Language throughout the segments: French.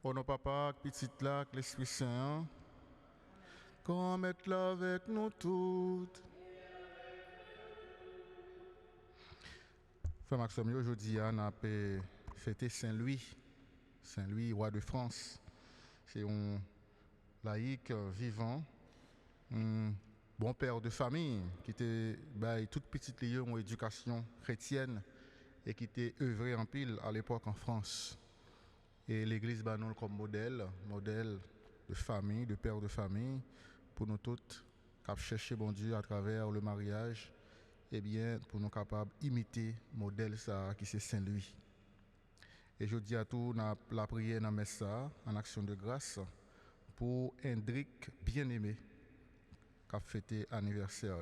Au nom papa, petite là, l'Esprit Saint, comme être là avec nous toutes. Frère Maxime, aujourd'hui, on a fêté Saint-Louis, Saint-Louis, roi de France. C'est un laïc vivant, un bon père de famille qui était toute petite liée en éducation chrétienne et qui était œuvré en pile à l'époque en France. Et l'Église nous comme modèle de famille, de père de famille, pour nous toutes, qui chercher bon Dieu à travers le mariage, et bien pour nous capables d'imiter le modèle ça qui c'est Saint-Louis. Et je dis à tous, la prière dans la ça en action de grâce pour Hendrik bien-aimé qui a fêté l'anniversaire.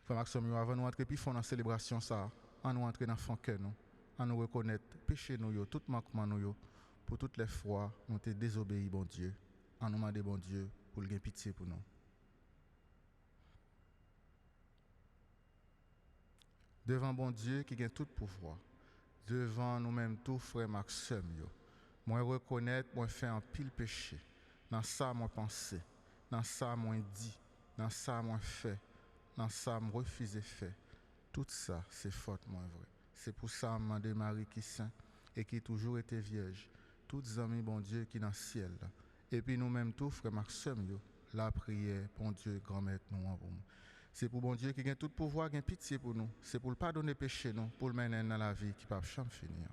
Frère Maxime, avant de nous entrer dans la célébration, ça, on nous entrer dans le fond cœur, à nous reconnaître péché nous, tout manquement nous, pour toutes les fois nous avons désobéi, bon Dieu, à nous demander, bon Dieu, pour le pitié pour nous. Devant bon Dieu qui a tout pouvoir, devant nous-mêmes tout frère Maxime, moi reconnaître, moi faire un pile péché, dans ça moi penser, dans ça moi dit, dans ça moi fait, dans ça moi refuser faire. Tout ça, c'est faute, moi vrai. C'est pour ça que je Marie qui est saint et qui a toujours été vierge. Toutes les amis, bon Dieu, qui sont dans le ciel. Et puis nous-mêmes, tous, frère Maxime, la prière, bon Dieu, grand-mère, nous en vous. C'est pour bon Dieu qui a tout pouvoir, qui a pitié pour nous. C'est pour le pardonner péché, nous, pour le mener dans la vie qui ne peut jamais finir.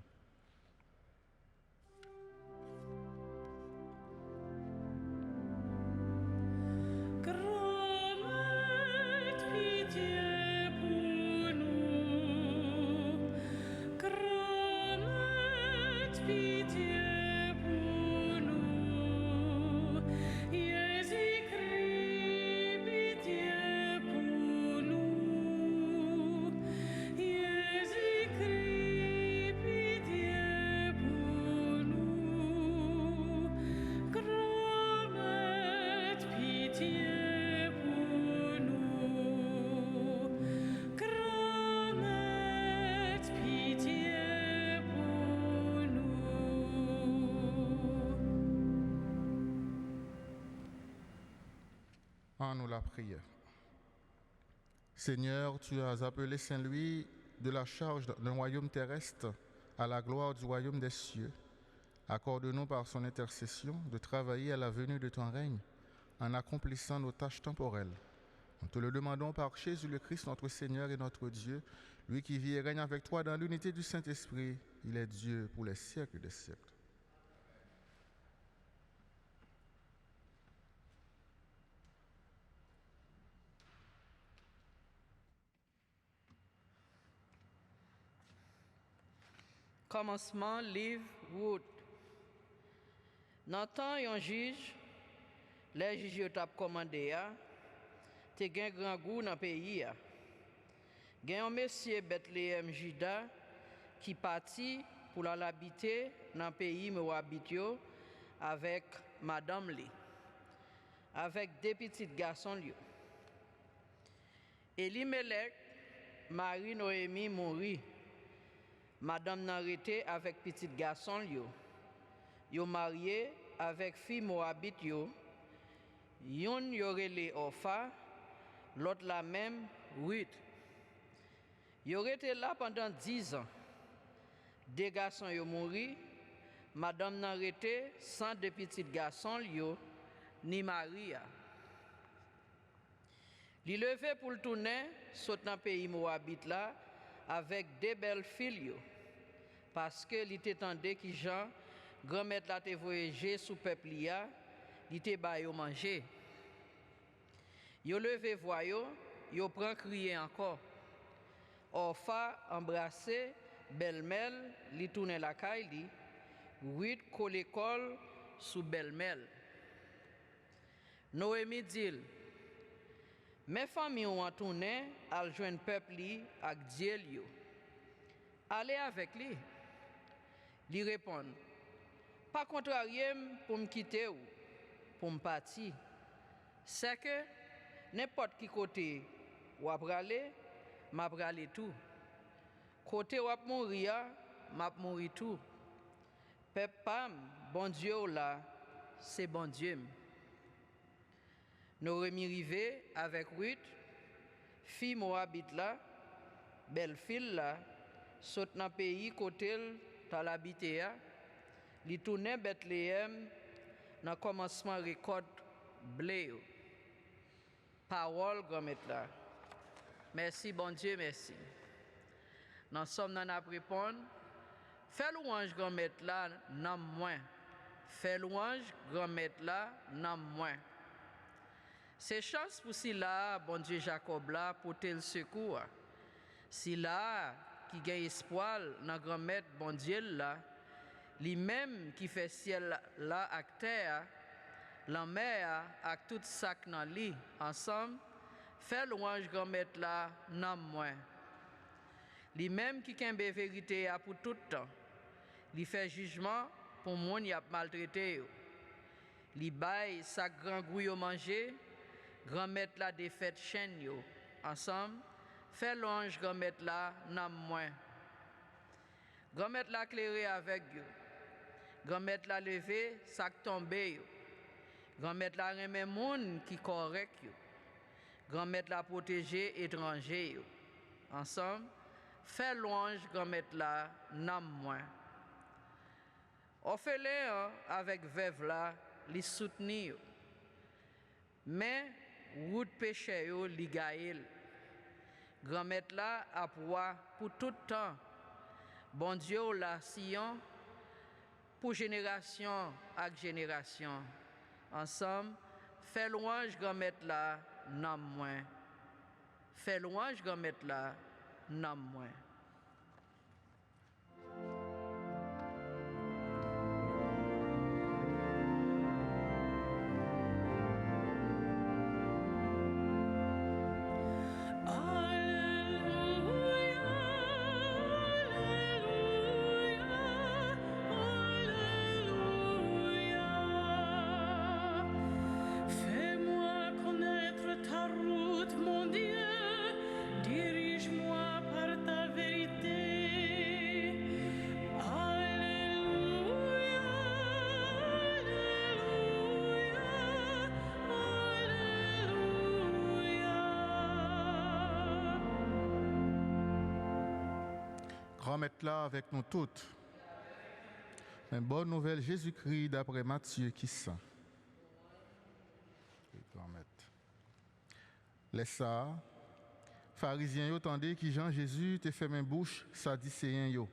En nous la prière. Seigneur, tu as appelé Saint-Louis de la charge d'un royaume terrestre à la gloire du royaume des cieux. Accorde-nous par son intercession de travailler à la venue de ton règne en accomplissant nos tâches temporelles. Nous te le demandons par Jésus le Christ, notre Seigneur et notre Dieu, lui qui vit et règne avec toi dans l'unité du Saint-Esprit. Il est Dieu pour les siècles des siècles. Commencement, livre Wood. Dans le temps, un juge, les juges ont commandé, te gen grand goût dans le pays. Gen un monsieur Bethléem Juda qui parti pour l'habiter dans le pays où habite avec madame li, avec deux petits garçons. Elimelech, Marie Noémie mourit. Madame Narité avec petit garçon yo marié avec fille Moabite yo. Yon yorele Orpha, l'autre la même Ruth. Yo été là pendant 10 ans. Deux garçons yo mouri. Madame Narité sans deux petits garçons yo ni Maria. Li levé pour le tourner saute dans pays Moabite là avec deux belles filles parce que li t'étendait qui Jean grand-mère la te voyager sous peuple li te ba yo manger. Yo levé voyo, yo prend crier encore. Orpha embrassé belle-mère li tourner la caille li, Ruth collé col sous belle-mère. Noémie dit: mes familles ont tourné à joindre peuple li ak Dieu li. Allez avec lui. Li répond: pas contrarier pour me quitter ou pour me partir. C'est que n'importe qui côté ou ap rale, m'a rale tout. Côté ou ap mourir, m'a mourir tout. Peuple pam, bon Dieu là, c'est bon Dieu. Nous remis rivé avec Ruth, fille Moabite là, belle fille là, saute dans le pays côté t'as l'habité là, li tourne Bethléem dans commencement récolte blé. Parole grand-mère là. Merci bon Dieu, merci. Nous sommes dans la réponse. Fais louange grand-mère là, non moins. Fais louange grand-mère là, non moins. C'est chance pour si là, bon Dieu Jacob là, pour tel secours. Si là, qui gagne espoir dans grand-mère bon Dieu là, lui-même qui fait ciel là avec terre, la mer avec tout sac dans lit ensemble, fait louange grand-mère là, non moins. Lui-même qui kembe vérité pour tout temps, lui fait jugement pour moun y a maltraité. Lui baille sa grand gouille manger, grand-mère la défaite chaîne yo. Ensemble, fait louange grand-mère là, non moins. Grand-mère la clairé avec yo. Grand-mère la levé, sac tombé yo. Grand-mère la remet moun qui correct yo. Grand-mère la protégé étranger yo. Ensemble, fait louange grand-mère la, non moins. Orphelin avec veuve là, li soutenir. Mais route péché yo li gaël. Grand-mère là a pour tout temps. Bon Dieu la Sion pour génération avec génération. Ensemble, fait louange grand-mère là, non moins. Fait louange grand-mère là, non moins. Grand-mère là avec nous toutes. Une bonne nouvelle, Jésus-Christ d'après Matthieu qui sent. Grand-mère. Laisse ça. Pharisiens yo tendez qui Jean Jésus te fait main bouche, sadducéens yo.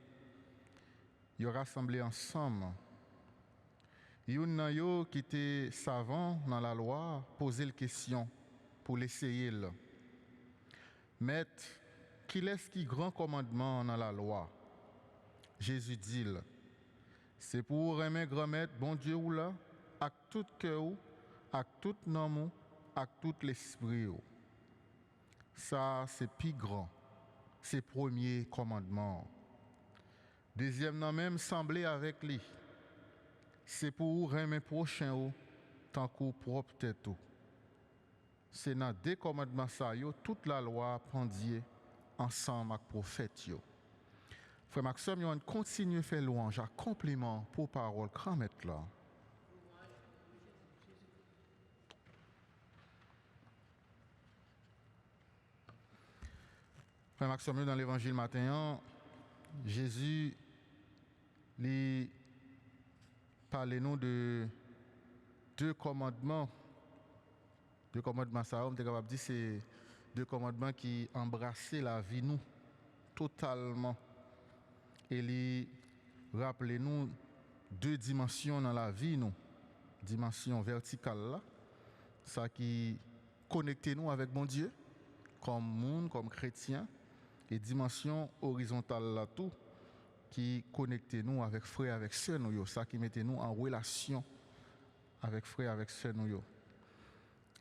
Yo rassemblé ensemble. Yon nan yo qui était savant dans la loi, poser la question pour l'essayer là. Maître, qui laisse qui grand commandement dans la loi? Jésus dit, c'est pour aimer grand-mère, bon Dieu ou là, avec tout cœur, avec tout nom, avec tout l'esprit. Ça, c'est plus grand. C'est premier commandement. Deuxième nom même, sembler avec lui. C'est pour aimer prochain, tant qu'on propre tête. C'est dans deux commandements ça, toute la loi pendie ensemble avec prophète. Frère Maxime, on continue à faire louange, à compliment pour parole, grand-mère là. Frère Maxime, dans l'évangile matin, Jésus lui parle-nous de deux commandements. Deux commandements, ça, on est capable de dire c'est deux commandements qui embrassaient la vie nous totalement. Et lui rappelez-nous deux dimensions dans la vie nous. Dimension verticale là, ça qui connecte nous avec bon Dieu, comme monde, comme chrétien, et dimension horizontale là tout, qui connecte nous avec frère, avec sœur nous, ça qui mette nous en relation avec frère, avec sœur nous.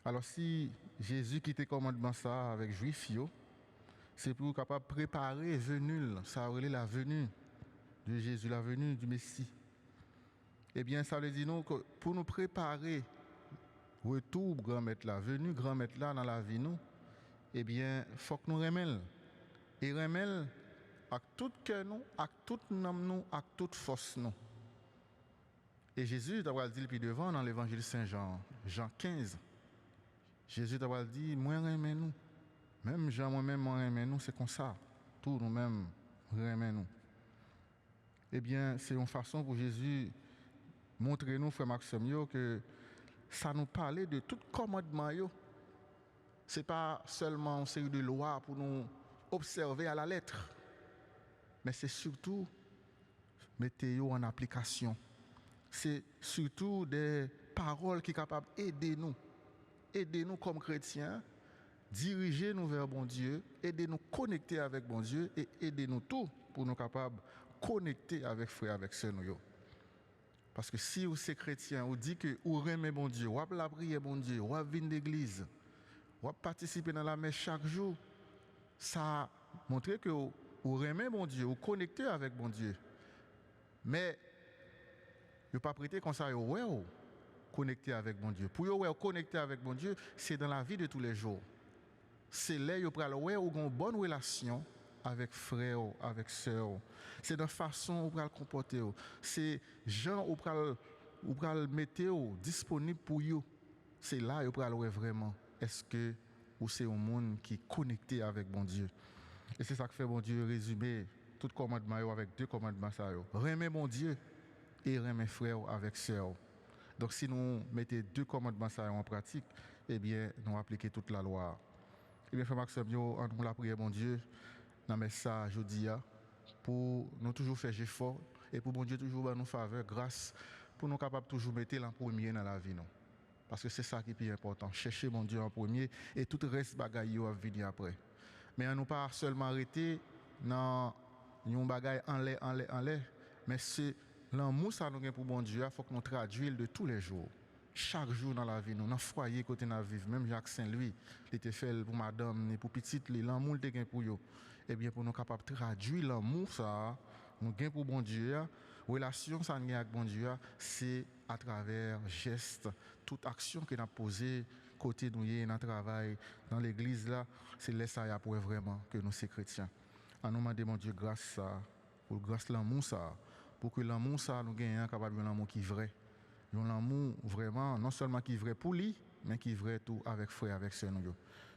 Alors si Jésus qui te commandement ça avec juif, c'est pour capable préparer venue, ça relève la venue de Jésus, la venue du Messie. Eh bien, ça veut dire nous que pour nous préparer retour grand-mère la venue grand-mère là dans la vie nous, eh bien, faut que nous remel. Et remel avec tout cœur nous, avec tout nom nous, avec toute force nous. Et Jésus t'a dit puis devant dans l'évangile Saint-Jean, Jean 15, Jésus t'a dit, moi j'aime nous. Même Jean, moi-même, moi j'aime nous, c'est comme ça. Tous nous-mêmes, j'aime nous. Eh bien, c'est une façon pour Jésus montrer nous, frère Maxime, que ça nous parlait de tout commandement. Ce n'est pas seulement une série de lois pour nous observer à la lettre, mais c'est surtout mettre en application. C'est surtout des paroles qui sont capables d'aider nous comme chrétiens, diriger nous vers bon Dieu, aider nous connecter avec bon Dieu et aider nous tout pour nous capables de connecter avec frères, avec sœurs. Parce que si vous êtes chrétien, vous dites que vous aimez bon Dieu, vous avez la prière bon Dieu, vous avez venir l'église, vous participer dans la messe chaque jour, ça montre que vous aimez bon Dieu, vous connectez avec bon Dieu. Mais vous ne pas prêter comme ça, vous connecter avec bon Dieu. Pour vous connecter avec bon Dieu, c'est dans la vie de tous les jours. C'est là que vous avez une bonne relation avec frère, avec sœur. C'est de la façon où vous allez comporter. C'est gens où vous allez mettre disponible pour vous. C'est là que vous allez vraiment. Est-ce que vous c'est un monde qui est connecté avec bon Dieu? Et c'est ça que fait bon Dieu résumer tout commandement avec deux commandements. Aimer bon Dieu et aimer frère avec sœur. Donc si nous mettons deux commandements en pratique, eh bien nous appliquons toute la loi. Eh bien, frère Maxime, nous la prière, bon Dieu, dans mes messages aujourd'hui, pour nous toujours faire effort et pour bon Dieu toujours nous faveur, grâce, pour nous capables toujours mettre en premier dans la vie. Parce que c'est ça qui est plus important. Chercher mon Dieu en premier et tout le reste bagaille va venir après. Mais on ne pas seulement arrêter dans un bagaille en l'air, mais c'est l'amour ça nous pour bon Dieu, il faut que nous traduisions de tous les jours. Chaque jour dans la vie, nous, dans le foyer côté nous vivons, même Jacques Saint-Louis, il était fait pour madame, pour petite, l'amour il était pour eux. Eh bien, pour nous capables de traduire l'amour ça, nous gain pour bon Dieu, relation ça nous avec bon Dieu, c'est à travers gestes, toute action que nous avons posée côté nous dans le travail, dans l'église là, c'est là ça pour vraiment que nous sommes chrétiens. En nous demandons mon Dieu grâce ça, pour grâce l'amour ça, pour que l'amour ça nous gagne capable de l'amour qui est vrai. Un amour vraiment, non seulement qui est vrai pour lui, mais qui est vrai tout avec frère, avec sœur.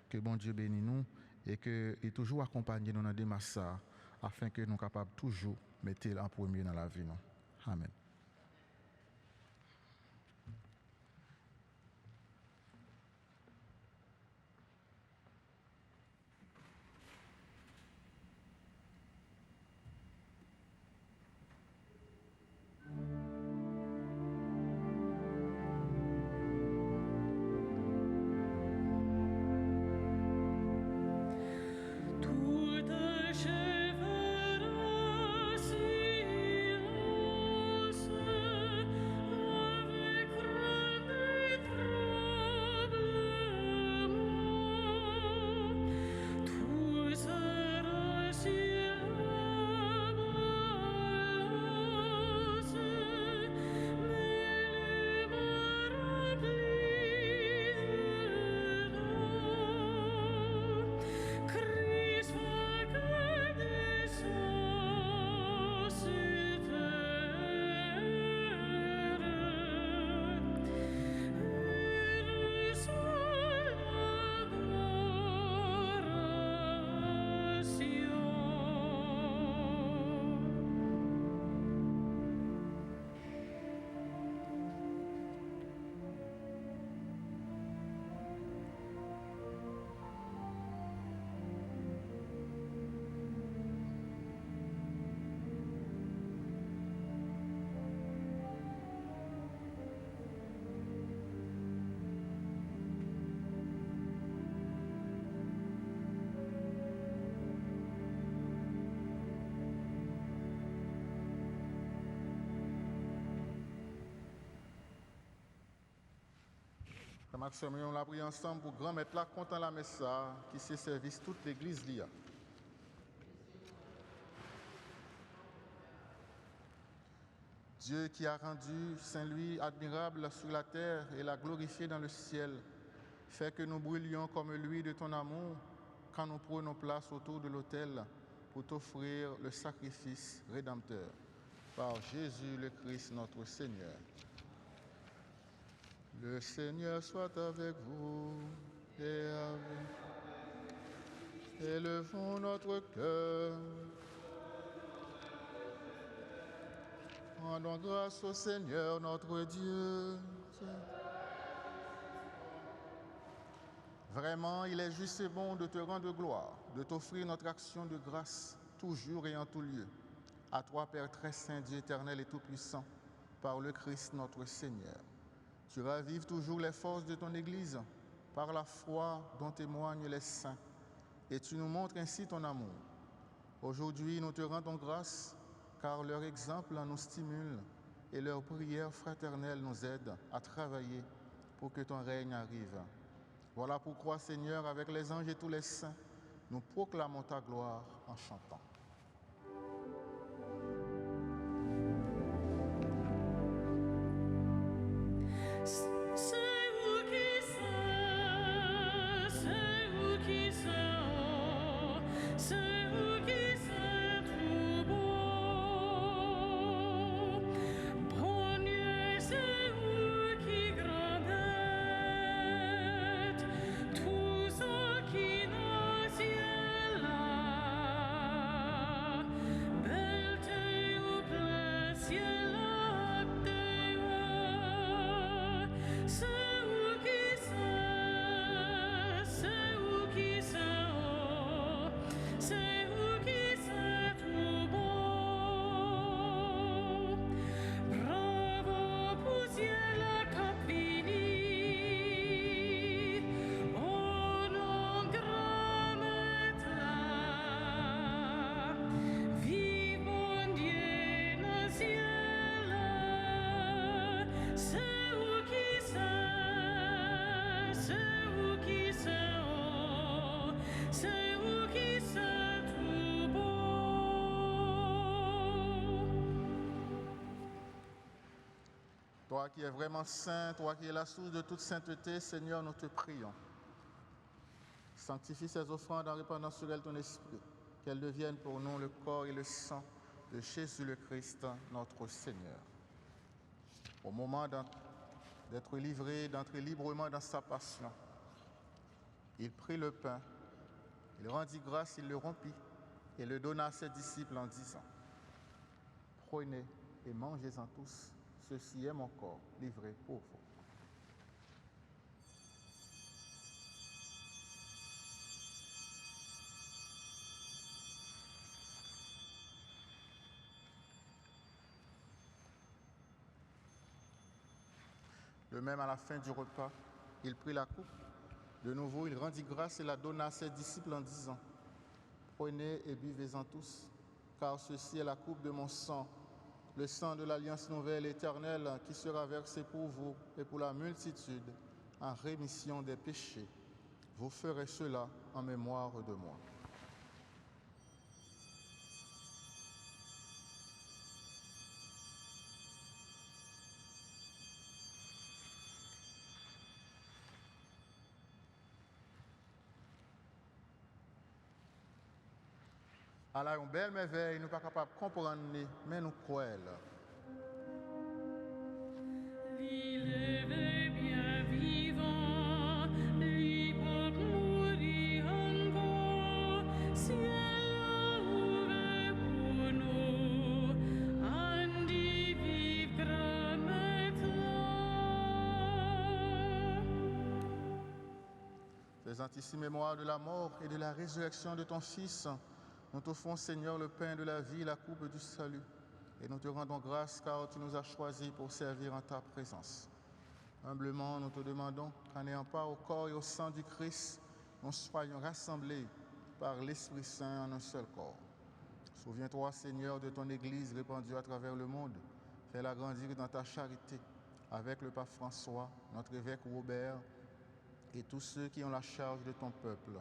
Que bon Dieu bénisse nous et qu'il toujours accompagne nous dans des masses afin que nous soyons capables toujours de mettre en premier dans la vie. Amen. Maxime, on l'a pris ensemble pour grand mettre là content la messe qui se service toute l'église là. Dieu qui a rendu Saint-Louis admirable sur la terre et l'a glorifié dans le ciel, fait que nous brûlions comme lui de ton amour quand nous prenons place autour de l'autel pour t'offrir le sacrifice rédempteur. par Jésus le Christ notre Seigneur. Le Seigneur soit avec vous et avec vous. Élevons notre cœur. Rendons grâce au Seigneur notre Dieu. Vraiment, il est juste et bon de te rendre gloire, de t'offrir notre action de grâce, toujours et en tout lieu. À toi, Père très saint, Dieu éternel et tout-puissant, par le Christ notre Seigneur. Tu ravives toujours les forces de ton Église par la foi dont témoignent les saints, et tu nous montres ainsi ton amour. Aujourd'hui, nous te rendons grâce, car leur exemple nous stimule et leur prière fraternelle nous aide à travailler pour que ton règne arrive. Voilà pourquoi, Seigneur, avec les anges et tous les saints, nous proclamons ta gloire en chantant. Toi qui es vraiment saint, toi qui es la source de toute sainteté, Seigneur, nous te prions. Sanctifie ces offrandes en répandant sur elles ton esprit, qu'elles deviennent pour nous le corps et le sang de Jésus le Christ, notre Seigneur. Au moment d'être livré, d'entrer librement dans sa passion, il prit le pain, il rendit grâce, il le rompit et le donna à ses disciples en disant : « Prenez et mangez-en tous. Ceci est mon corps livré pour vous. » De même, à la fin du repas, il prit la coupe. De nouveau, il rendit grâce et la donna à ses disciples en disant : « Prenez et buvez-en tous, car ceci est la coupe de mon sang, le sang de l'alliance nouvelle éternelle qui sera versé pour vous et pour la multitude en rémission des péchés. Vous ferez cela en mémoire de moi. » Alors, une belle merveille, nous ne sommes pas capables de comprendre, mais nous croyons. Il est bien vivant, il peut mourir encore, ciel ouvert pour nous, en dit vivre maintenant. Faisant ici mémoire de la mort et de la résurrection de ton Fils, nous t'offrons, Seigneur, le pain de la vie, la coupe du salut, et nous te rendons grâce car tu nous as choisis pour servir en ta présence. Humblement, nous te demandons qu'en ayant part au corps et au sang du Christ, nous soyons rassemblés par l'Esprit Saint en un seul corps. Souviens-toi, Seigneur, de ton Église répandue à travers le monde. Fais-la grandir dans ta charité avec le pape François, notre évêque Robert et tous ceux qui ont la charge de ton peuple.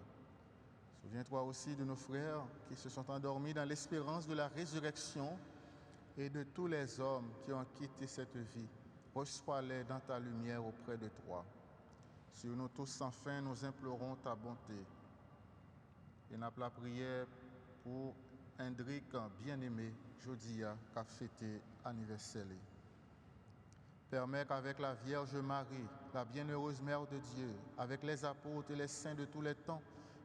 Souviens-toi aussi de nos frères qui se sont endormis dans l'espérance de la résurrection et de tous les hommes qui ont quitté cette vie. Reçois-les dans ta lumière auprès de toi. Sur nous tous, enfin, nous implorons ta bonté. Et n'a la prière pour Hendrik, bien-aimé, Jodia, qui a fêté anniversaire. Permets qu'avec la Vierge Marie, la bienheureuse Mère de Dieu, avec les apôtres et les saints de tous les temps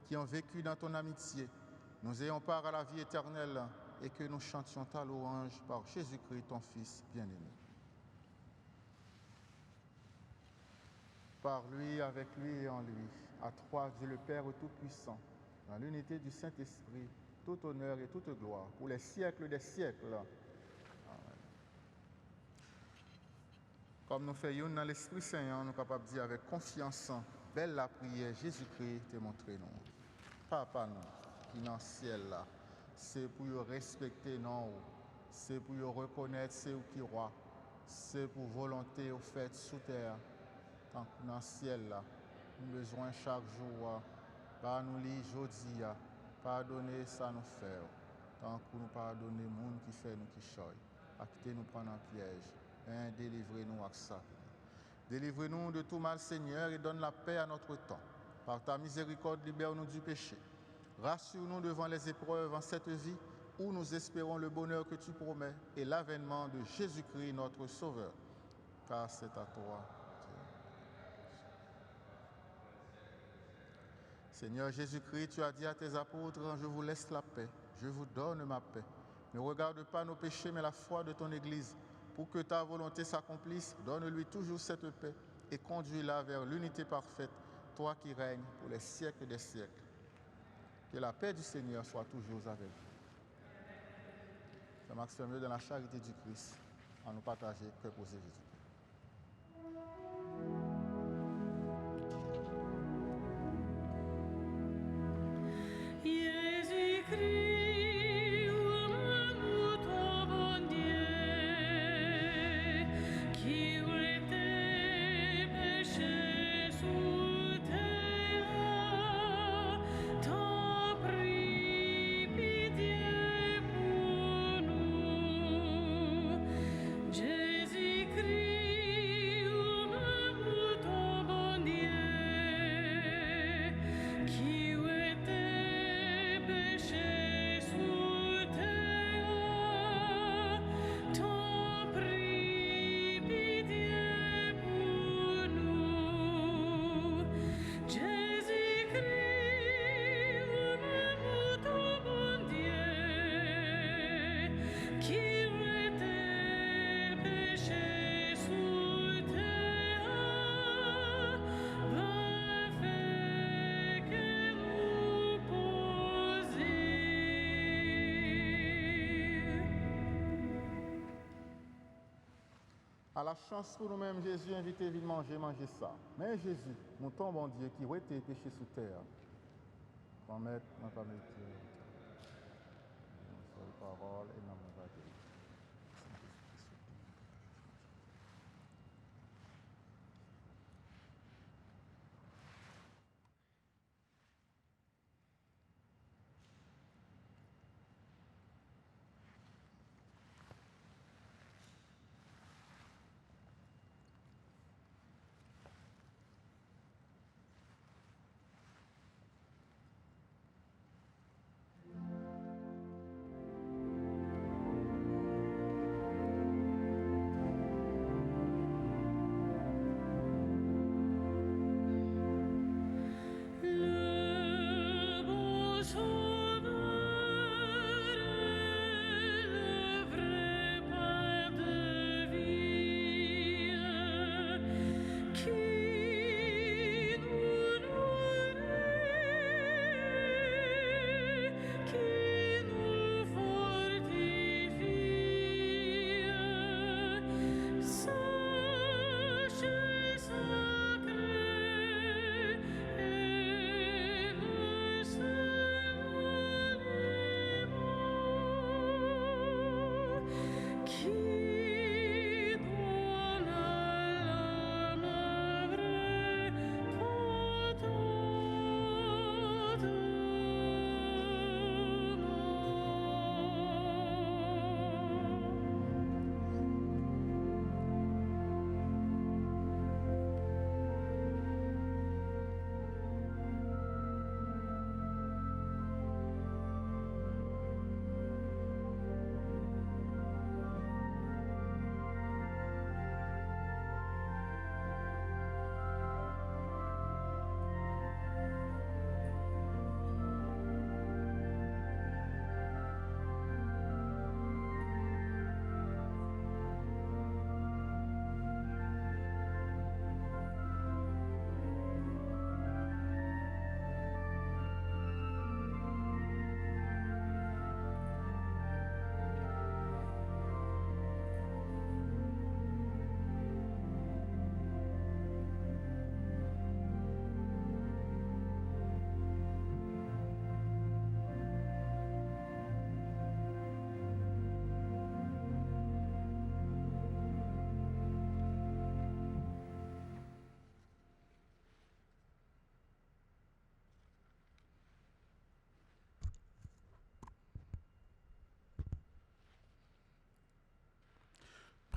qui ont vécu dans ton amitié, nous ayons part à la vie éternelle et que nous chantions ta louange par Jésus-Christ, ton Fils bien-aimé. Par lui, avec lui et en lui, à trois Dieu le Père Tout-Puissant, dans l'unité du Saint-Esprit, tout honneur et toute gloire, pour les siècles des siècles. Amen. Comme nous faisons dans l'Esprit Saint, nous sommes capables de dire avec confiance, belle la prière, Jésus-Christ te montré nous. Papa nous, qui est dans le ciel là, c'est pour respecter nous, c'est pour reconnaître c'est qui roi, c'est pour volonté au fait sous terre. Tant que dans le ciel, là, nous avons besoin chaque jour, par nous lire aujourd'hui, pardonner ça nous faire. Tant que nous pardonner les gens qui fait nous qui choy, acquitez nous prendre en piège, délivrez-nous avec ça. Délivrez-nous de tout mal, Seigneur, et donne la paix à notre temps. Par ta miséricorde, libère-nous du péché. Rassure-nous devant les épreuves en cette vie où nous espérons le bonheur que tu promets et l'avènement de Jésus-Christ, notre Sauveur. Car c'est à toi. Seigneur Jésus-Christ, tu as dit à tes apôtres, je vous laisse la paix, je vous donne ma paix. Ne regarde pas nos péchés, mais la foi de ton Église. Pour que ta volonté s'accomplisse, donne-lui toujours cette paix et conduis-la vers l'unité parfaite, toi qui règnes pour les siècles des siècles. Que la paix du Seigneur soit toujours avec vous. C'est Maxime dans la charité du Christ, à nous partager que poser Jésus. À la chance pour nous-mêmes, Jésus invité vite manger ça. Mais Jésus, nous ton bon Dieu qui été péché sous terre. Promettre, nous pas mettre seule parole et non pas de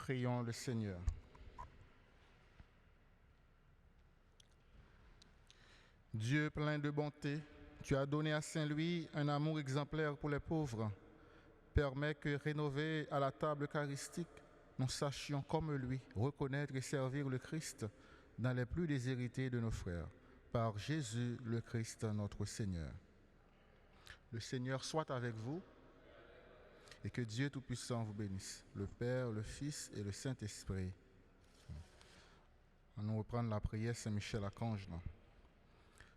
Prions le Seigneur. Dieu plein de bonté, tu as donné à Saint-Louis un amour exemplaire pour les pauvres. Permets que, rénovés à la table eucharistique, nous sachions comme lui reconnaître et servir le Christ dans les plus déshérités de nos frères. Par Jésus le Christ notre Seigneur. Le Seigneur soit avec vous et que Dieu Tout-Puissant vous bénisse, le Père, le Fils et le Saint-Esprit. On nous reprendre la prière Saint-Michel-Archange.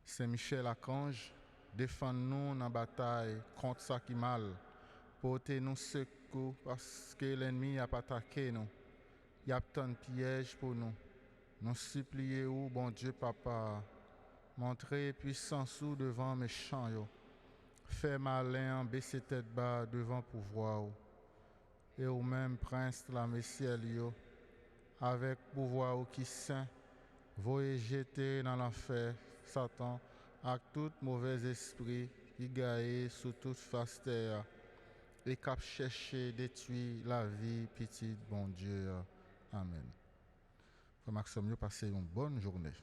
Saint-Michel-Archange, défends-nous dans la bataille contre ça qui mal. Portez-nous secours parce que l'ennemi a attaqué nous. Il y a tant de pièges pour nous. Nous supplions, bon Dieu Papa, montrez puissance devant méchants. Fais malin, baisser tête bas devant pouvoir. Et au même prince la Messiel, avec pouvoir qui saint, voyez jeter dans l'enfer Satan avec tout mauvais esprit qui gagne sous toute face terre et cap chercher détruire la vie petite bon Dieu. Amen. Frère Maxime, passez une bonne journée.